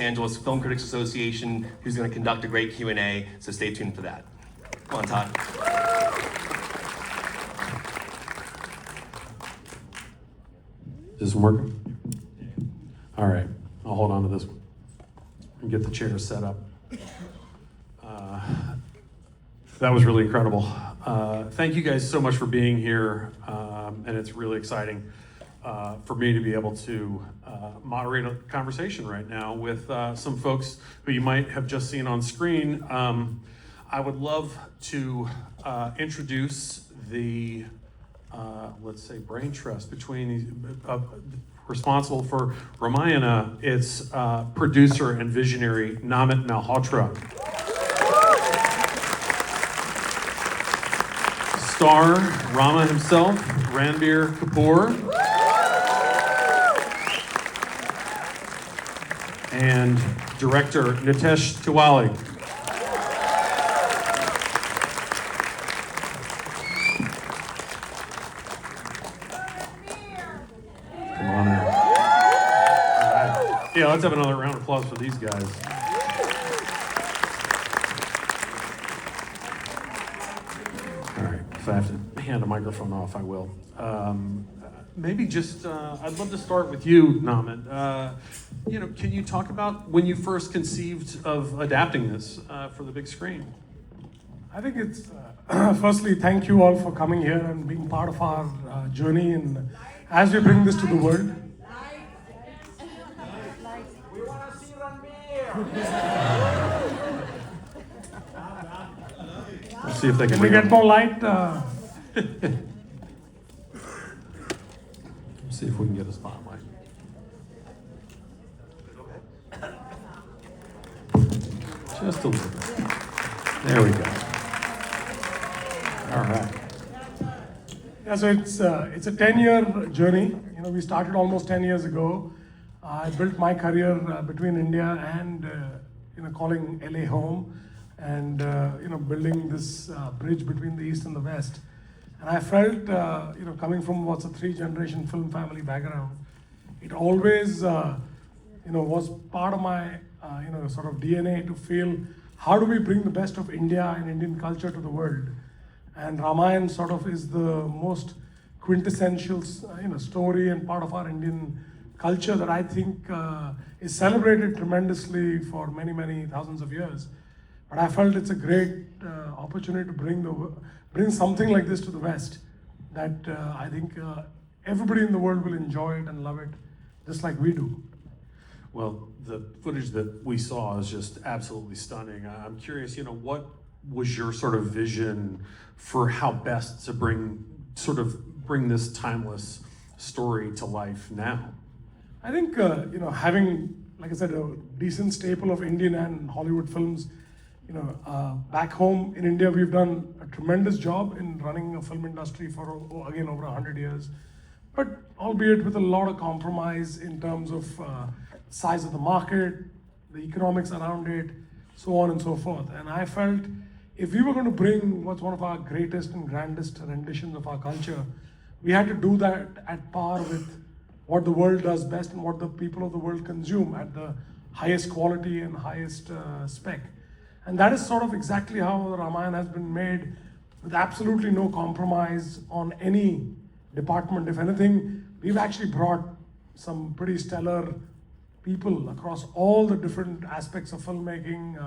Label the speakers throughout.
Speaker 1: Angeles Film Critics Association, who's going to conduct a great Q&A, so stay tuned for that. Come on, Todd.
Speaker 2: Is this working? All right, I'll hold on to this one and get the chairs set up. That was really incredible. Thank you guys so much for being here, and it's really exciting for me to be able to moderate a conversation right now with some folks who you might have just seen on screen. I would love to introduce the, let's say, brain trust between responsible for Ramayana. It's producer and visionary Namit Malhotra. Star Rama himself, Ranbir Kapoor. And director Nitesh Tiwari. Come on in. All right. Yeah, let's have another round of applause for these guys. All right, if I have to hand a microphone off, I will. Maybe just, I'd love to start with you, Namit. Can you talk about when you first conceived of adapting this for the big screen?
Speaker 3: I think it's, firstly, thank you all for coming here and being part of our journey, and as we bring this to the world.
Speaker 4: We want to see Ranbir.
Speaker 2: We'll see if they can
Speaker 3: we get more light?
Speaker 2: See if we can get a spotlight. Just a little bit. There we go. All right.
Speaker 3: Yeah, so it's a 10-year journey. We started almost 10 years ago. I built my career between India and calling LA home, and building this bridge between the East and the West. And I felt, coming from what's a 3-generation film family background, it always, was part of my, sort of DNA to feel, how do we bring the best of India and Indian culture to the world? And Ramayana sort of is the most quintessential, story and part of our Indian culture that I think is celebrated tremendously for many, many thousands of years. But I felt it's a great opportunity to bring something like this to the West that I think everybody in the world will enjoy it and love it, just like we do.
Speaker 2: Well, the footage that we saw is just absolutely stunning. I'm curious, what was your sort of vision for how best to bring this timeless story to life now?
Speaker 3: I think, having, like I said, a decent staple of Indian and Hollywood films, back home in India, we've done a tremendous job in running a film industry for, again, over 100 years. But albeit with a lot of compromise in terms of size of the market, the economics around it, so on and so forth. And I felt if we were going to bring what's one of our greatest and grandest renditions of our culture, we had to do that at par with what the world does best and what the people of the world consume at the highest quality and highest spec. And that is sort of exactly how the Ramayana has been made, with absolutely no compromise on any department. If anything, we've actually brought some pretty stellar people across all the different aspects of filmmaking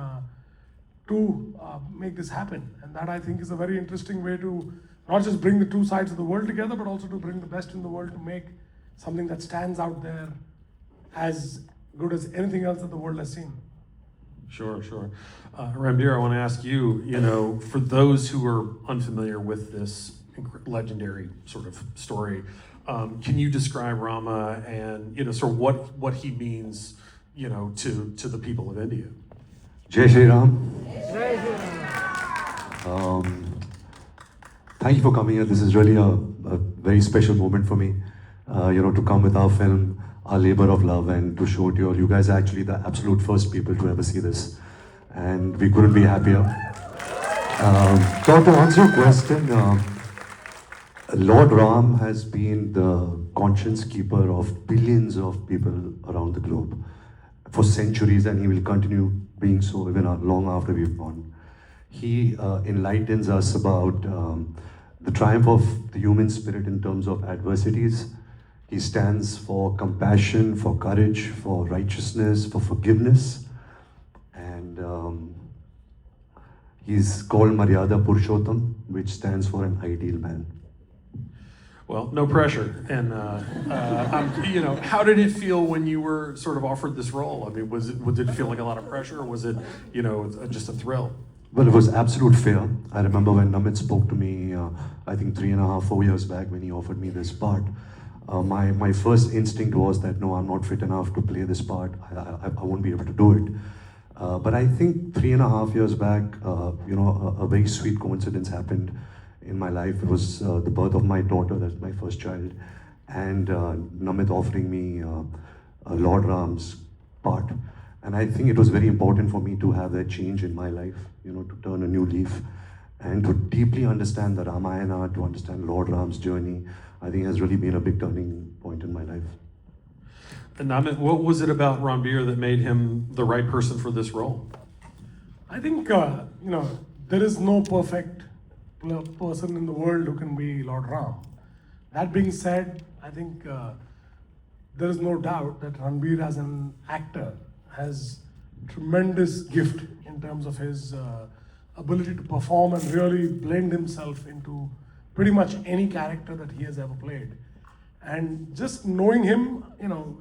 Speaker 3: to make this happen. And that, I think, is a very interesting way to not just bring the two sides of the world together, but also to bring the best in the world to make something that stands out there as good as anything else that the world has seen.
Speaker 2: Sure. Ranbir, I want to ask you, for those who are unfamiliar with this legendary sort of story, can you describe Rama and, sort of what he means, to the people of India?
Speaker 5: Jai Shri Ram. Thank you for coming here. This is really a very special moment for me, to come with our film, our labor of love, and to show it to you all. You guys are actually the absolute first people to ever see this, and we couldn't be happier. So to answer your question, Lord Ram has been the conscience keeper of billions of people around the globe. for centuries, and he will continue being so even long after we've gone. He enlightens us about the triumph of the human spirit in terms of adversities. He stands for compassion, for courage, for righteousness, for forgiveness. And he's called Maryada Purushottam, which stands for an ideal man.
Speaker 2: Well, no pressure. And how did it feel when you were sort of offered this role? I mean, did it feel like a lot of pressure, or was it, just a thrill?
Speaker 5: Well, it was absolute fear. I remember when Namit spoke to me, I think 3.5, 4 years back when he offered me this part. My first instinct was that, no, I'm not fit enough to play this part. I won't be able to do it. But I think 3.5 years back, a very sweet coincidence happened in my life. It was the birth of my daughter, that's my first child, and Namit offering me Lord Ram's part. And I think it was very important for me to have that change in my life, to turn a new leaf and to deeply understand the Ramayana, to understand Lord Ram's journey. I think has really been a big turning point in my life.
Speaker 2: And Namit, what was it about Ranbir that made him the right person for this role?
Speaker 3: I think, there is no perfect person in the world who can be Lord Ram. That being said, I think there is no doubt that Ranbir as an actor has tremendous gift in terms of his ability to perform and really blend himself into pretty much any character that he has ever played. And just knowing him,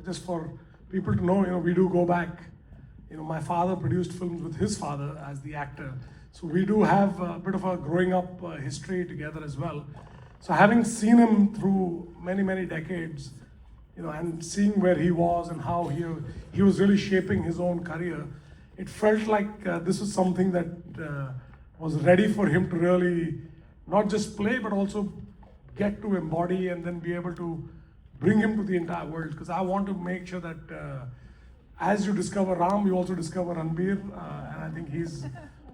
Speaker 3: just for people to know, we do go back. My father produced films with his father as the actor. So we do have a bit of a growing up history together as well. So having seen him through many, many decades, and seeing where he was and how he was really shaping his own career, it felt like this was something that was ready for him to really not just play, but also get to embody and then be able to bring him to the entire world. Because I want to make sure that as you discover Ram, you also discover Ranbir, and I think he's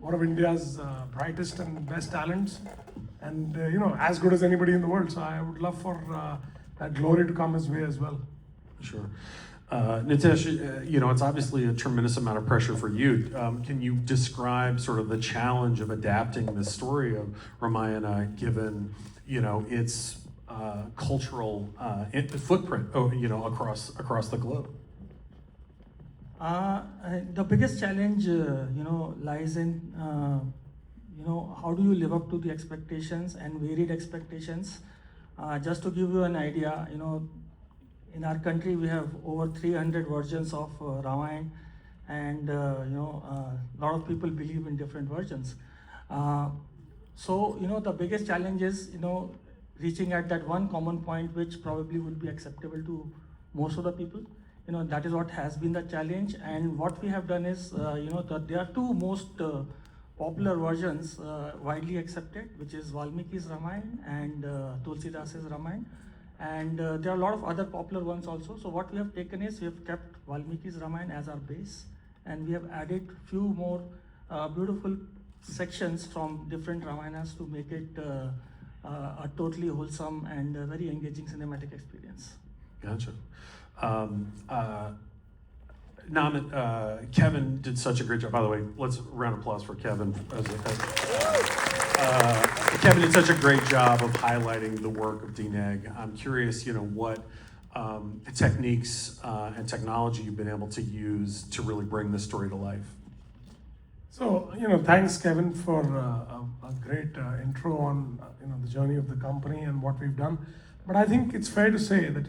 Speaker 3: one of India's brightest and best talents, and as good as anybody in the world. So I would love for that glory to come his way as well.
Speaker 2: Sure. Nitesh, it's obviously a tremendous amount of pressure for you. Can you describe sort of the challenge of adapting the story of Ramayana, given its cultural footprint, across the globe?
Speaker 6: The biggest challenge, lies in, how do you live up to the expectations and varied expectations? Just to give you an idea, in our country we have over 300 versions of Ramayana, and a lot of people believe in different versions. So the biggest challenge is reaching at that one common point which probably would be acceptable to most of the people. That is what has been the challenge, and what we have done is, that there are two most popular versions widely accepted, which is Valmiki's Ramayana and Tulsidas's Ramayana, and there are a lot of other popular ones also. So what we have taken is, we have kept Valmiki's Ramayana as our base, and we have added few more beautiful sections from different Ramayanas to make it a totally wholesome and very engaging cinematic experience.
Speaker 2: Gotcha. Namit, Kevin did such a great job. By the way, let's round of applause for Kevin. Kevin did such a great job of highlighting the work of DNEG. I'm curious, what techniques and technology you've been able to use to really bring this story to life.
Speaker 3: So, thanks Kevin for a great intro on, the journey of the company and what we've done. But I think it's fair to say that,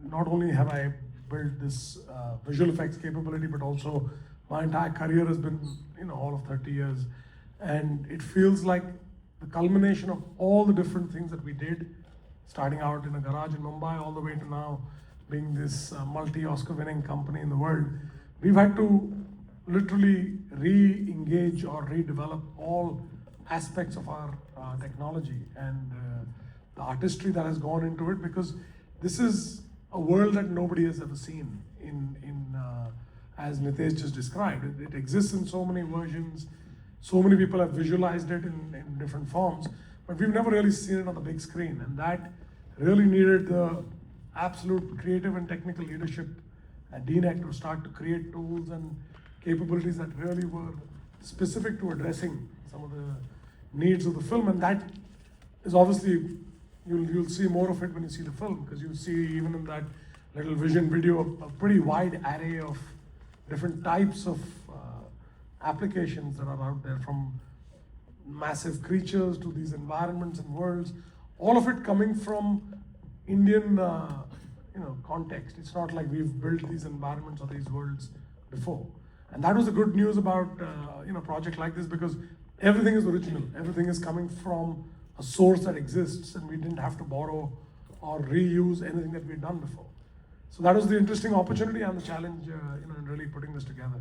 Speaker 3: not only have I built this visual effects capability, but also my entire career has been, all of 30 years. And it feels like the culmination of all the different things that we did, starting out in a garage in Mumbai, all the way to now being this multi-Oscar winning company in the world. We've had to literally re-engage or redevelop all aspects of our technology and the artistry that has gone into it, because this is a world that nobody has ever seen as Nitesh just described. It exists in so many versions, so many people have visualized it in different forms, but we've never really seen it on the big screen, and that really needed the absolute creative and technical leadership at DNEG to start to create tools and capabilities that really were specific to addressing some of the needs of the film. And that is obviously, you'll see more of it when you see the film, because you see even in that little vision video a pretty wide array of different types of applications that are out there, from massive creatures to these environments and worlds, all of it coming from Indian context. It's not like we've built these environments or these worlds before. And that was the good news about a project like this, because everything is original. Everything is coming from a source that exists, and we didn't have to borrow or reuse anything that we'd done before. So that was the interesting opportunity and the challenge in really putting this together.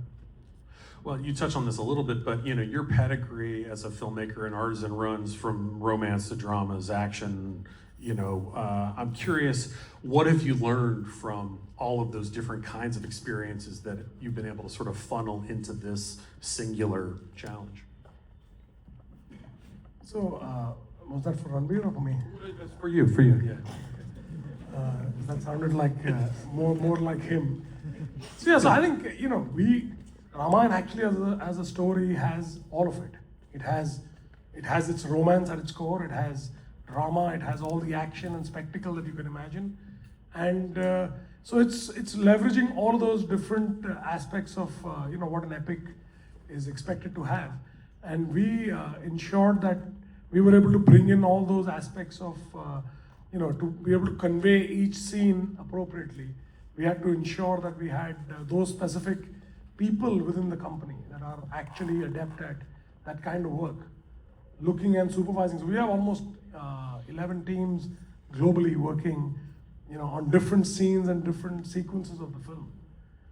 Speaker 2: Well, you touched on this a little bit, but your pedigree as a filmmaker and artisan runs from romance to dramas, action. I'm curious, what have you learned from all of those different kinds of experiences that you've been able to sort of funnel into this singular challenge?
Speaker 3: So, was that for Ranbir or for me?
Speaker 2: For you, yeah.
Speaker 3: That sounded like more like him. So yeah, so I think Ramayana actually as a story has all of it. It has its romance at its core. It has drama. It has all the action and spectacle that you can imagine, and so it's leveraging all those different aspects of what an epic is expected to have, and we ensured that we were able to bring in all those aspects of to be able to convey each scene appropriately. We had to ensure that we had those specific people within the company that are actually adept at that kind of work, looking and supervising. So we have almost 11 teams globally working, on different scenes and different sequences of the film,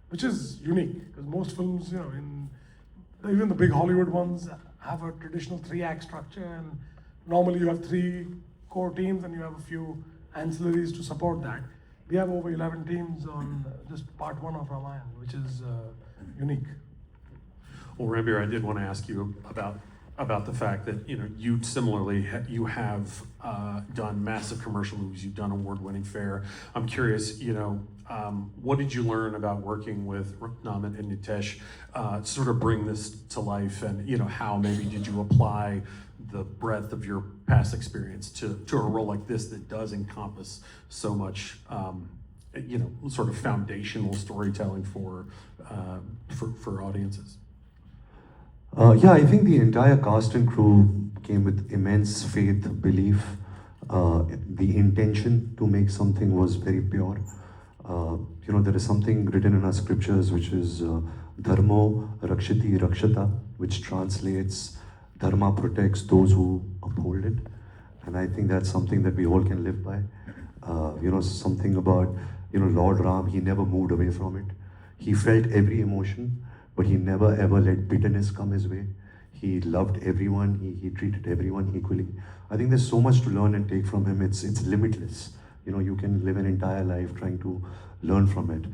Speaker 3: which is unique, because most films, even the big Hollywood ones, have a traditional 3-act structure, and normally you have 3 core teams and you have a few ancillaries to support that. We have over 11 teams on just part 1 of Ramayana, which is unique.
Speaker 2: Well, Ranbir, I did want to ask you about the fact that you similarly have done massive commercial movies. You've done award-winning fare. I'm curious, what did you learn about working with Namit and Nitesh to sort of bring this to life, and how maybe did you apply the breadth of your past experience to a role like this that does encompass so much, sort of foundational storytelling for audiences?
Speaker 5: Yeah, I think the entire cast and crew came with immense faith, belief. The intention to make something was very pure. There is something written in our scriptures which is Dharmo Rakshiti Rakshata, which translates Dharma protects those who uphold it. And I think that's something that we all can live by. Something about, Lord Ram, he never moved away from it. He felt every emotion, but he never ever let bitterness come his way. He loved everyone, he treated everyone equally. I think there's so much to learn and take from him. It's limitless. You can live an entire life trying to learn from it.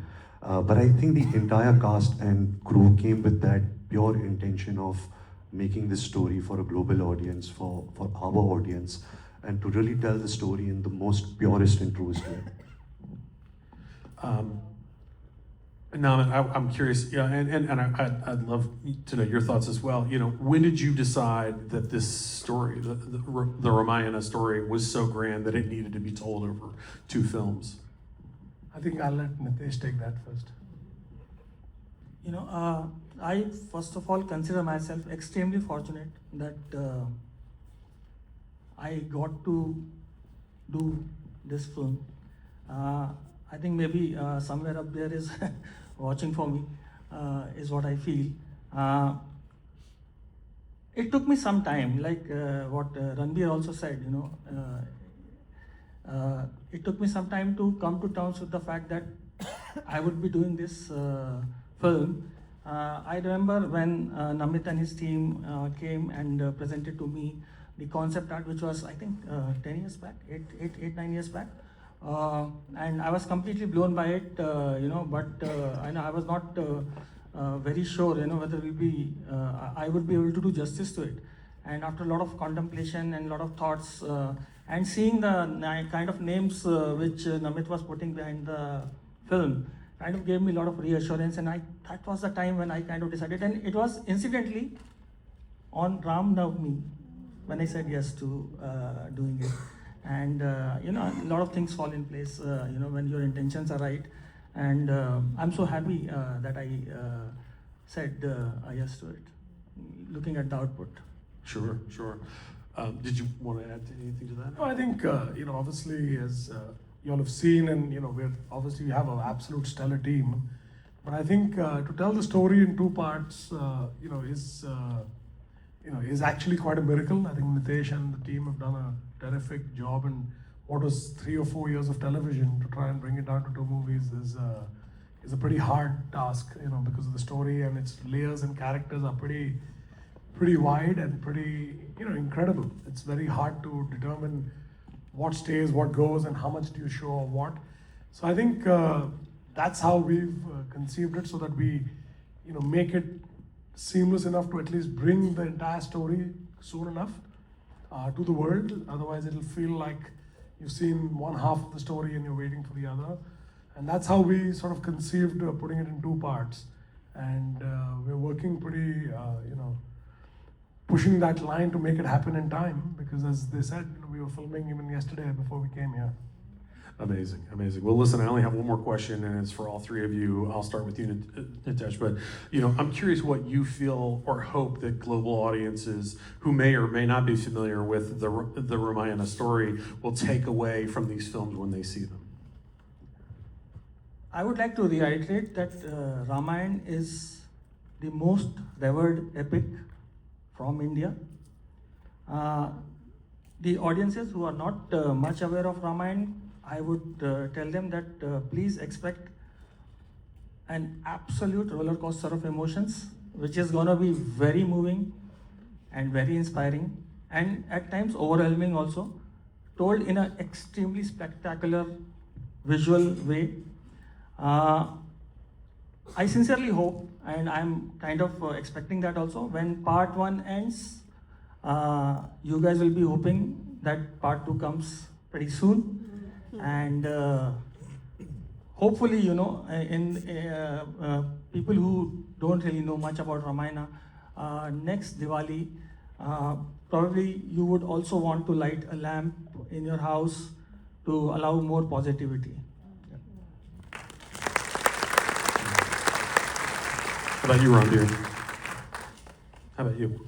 Speaker 5: But I think the entire cast and crew came with that pure intention of making this story for a global audience, for our audience, and to really tell the story in the most purest and truest way.
Speaker 2: Namit, I'm curious, and I'd love to know your thoughts as well. When did you decide that this story, the Ramayana story, was so grand that it needed to be told over 2 films?
Speaker 3: I think I'll let Nitesh take that first.
Speaker 6: I first of all consider myself extremely fortunate that I got to do this film. I think maybe somewhere up there is watching for me, is what I feel. It took me some time, like what Ranbir also said, it took me some time to come to terms with the fact that I would be doing this film. I remember when Namit and his team came and presented to me the concept art, which was, I think, 10 years back, 9 years back. And I was completely blown by it, but I was not very sure, whether I would be able to do justice to it. And after a lot of contemplation and a lot of thoughts, and seeing the kind of names which Namit was putting behind the film, kind of gave me a lot of reassurance, and that was the time when I kind of decided, and it was incidentally on Ram Navami when I said yes to doing it. And you know, a lot of things fall in place, you know, when your intentions are right. And I'm so happy that I said yes to it, looking at the output.
Speaker 2: Sure, sure. Did you want to add anything to that?
Speaker 3: No, I think, you know, obviously, as you all have seen, and, you know, we have an absolute stellar team. But I think to tell the story in two parts, you know, is actually quite a miracle. I think Nitesh and the team have done a terrific job in what was 3 or 4 years of television. To try and bring it down to 2 movies is a pretty hard task, you know, because of the story and its layers and characters are pretty wide and pretty, you know, incredible. It's very hard to determine what stays, what goes, and how much do you show of what. So I think that's how we've conceived it, so that we, you know, make it seamless enough to at least bring the entire story soon enough to the world. Otherwise, it'll feel like you've seen one half of the story and you're waiting for the other. And that's how we sort of conceived putting it in 2 parts. And we're working pretty, you know, pushing that line to make it happen in time, because as they said, you know, we were filming even yesterday before we came here.
Speaker 2: Amazing, amazing. Well, listen, I only have one more question, and it's for all 3 of you. I'll start with you, Nitesh. But you know, I'm curious what you feel or hope that global audiences who may or may not be familiar with the Ramayana story will take away from these films when they see them.
Speaker 6: I would like to reiterate that Ramayana is the most revered epic from India. The audiences who are not much aware of Ramayana, I would tell them that please expect an absolute roller coaster of emotions, which is going to be very moving and very inspiring, and at times overwhelming also, told in an extremely spectacular visual way. I sincerely hope, and I'm kind of expecting that also, when part 1 ends, you guys will be hoping that part 2 comes pretty soon. And hopefully, you know, people who don't really know much about Ramayana, next Diwali, probably you would also want to light a lamp in your house to allow more positivity.
Speaker 2: How about you, Ranbir? How about you?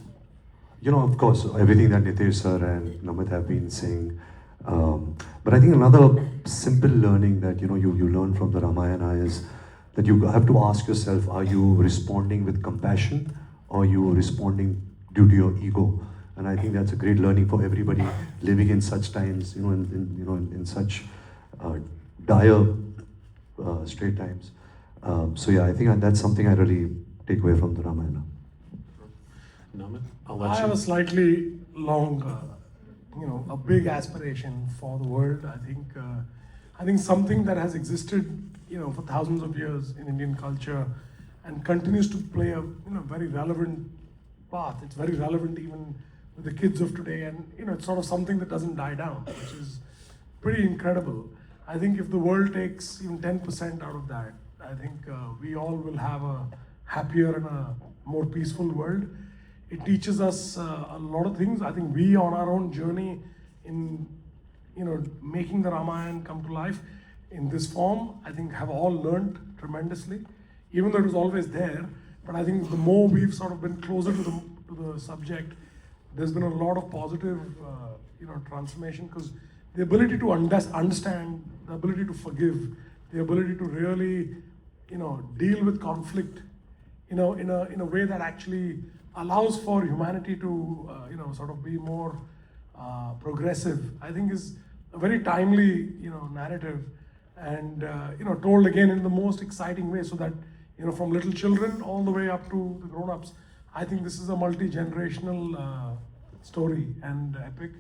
Speaker 5: You know, of course, everything that Nitesh sir and Namit have been saying. But I think another simple learning that, you know, you learn from the Ramayana is that you have to ask yourself, are you responding with compassion, or are you responding due to your ego? And I think that's a great learning for everybody living in such times, you know, in such dire, straight times. So yeah, I think that's something I really take away from the Ramayana.
Speaker 2: Namit,
Speaker 3: I have a slightly long, you know, a big aspiration for the world. I think something that has existed, you know, for thousands of years in Indian culture and continues to play a, you know, very relevant path. It's very relevant even with the kids of today, and, you know, it's sort of something that doesn't die down, which is pretty incredible. I think if the world takes even 10% out of that, I think we all will have a happier and a more peaceful world. It teaches us a lot of things. I think we, on our own journey in, you know, making the Ramayana come to life in this form, I think have all learned tremendously, even though it was always there. But I think the more we've sort of been closer to the subject, there's been a lot of positive, you know, transformation, because the ability to understand, the ability to forgive, the ability to really, you know, deal with conflict, you know, in a way that actually allows for humanity to, you know, sort of be more progressive, I think is a very timely, you know, narrative, and, you know, told again in the most exciting way, so that, you know, from little children all the way up to the grown-ups, I think this is a multi-generational story and epic.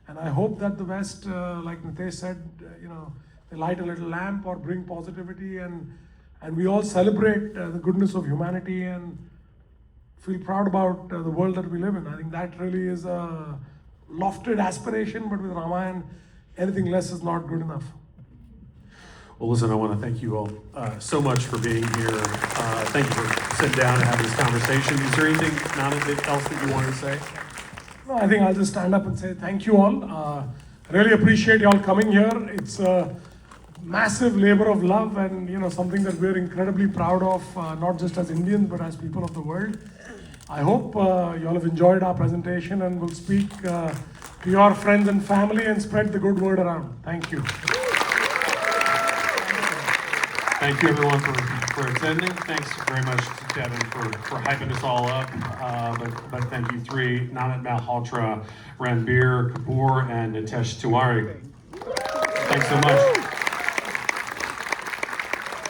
Speaker 3: And I hope that the West, like Nitesh said, you know, they light a little lamp or bring positivity, and we all celebrate the goodness of humanity and feel proud about the world that we live in. I think that really is a lofted aspiration, but with Ramayana, anything less is not good enough.
Speaker 2: Well, listen, I want to thank you all so much for being here. Thank you for sitting down and having this conversation. Is there anything else that you wanted to say?
Speaker 3: No, I think I'll just stand up and say thank you all. I really appreciate you all coming here. It's a massive labor of love and something that we're incredibly proud of, not just as Indians but as people of the world. I hope you all have enjoyed our presentation and will speak to your friends and family and spread the good word around. Thank you.
Speaker 2: Thank you everyone for attending. Thanks very much to Kevin for hyping us all up. But thank you three, Namit Malhotra, Ranbir Kapoor, and Nitesh Tiwari. Thanks so much.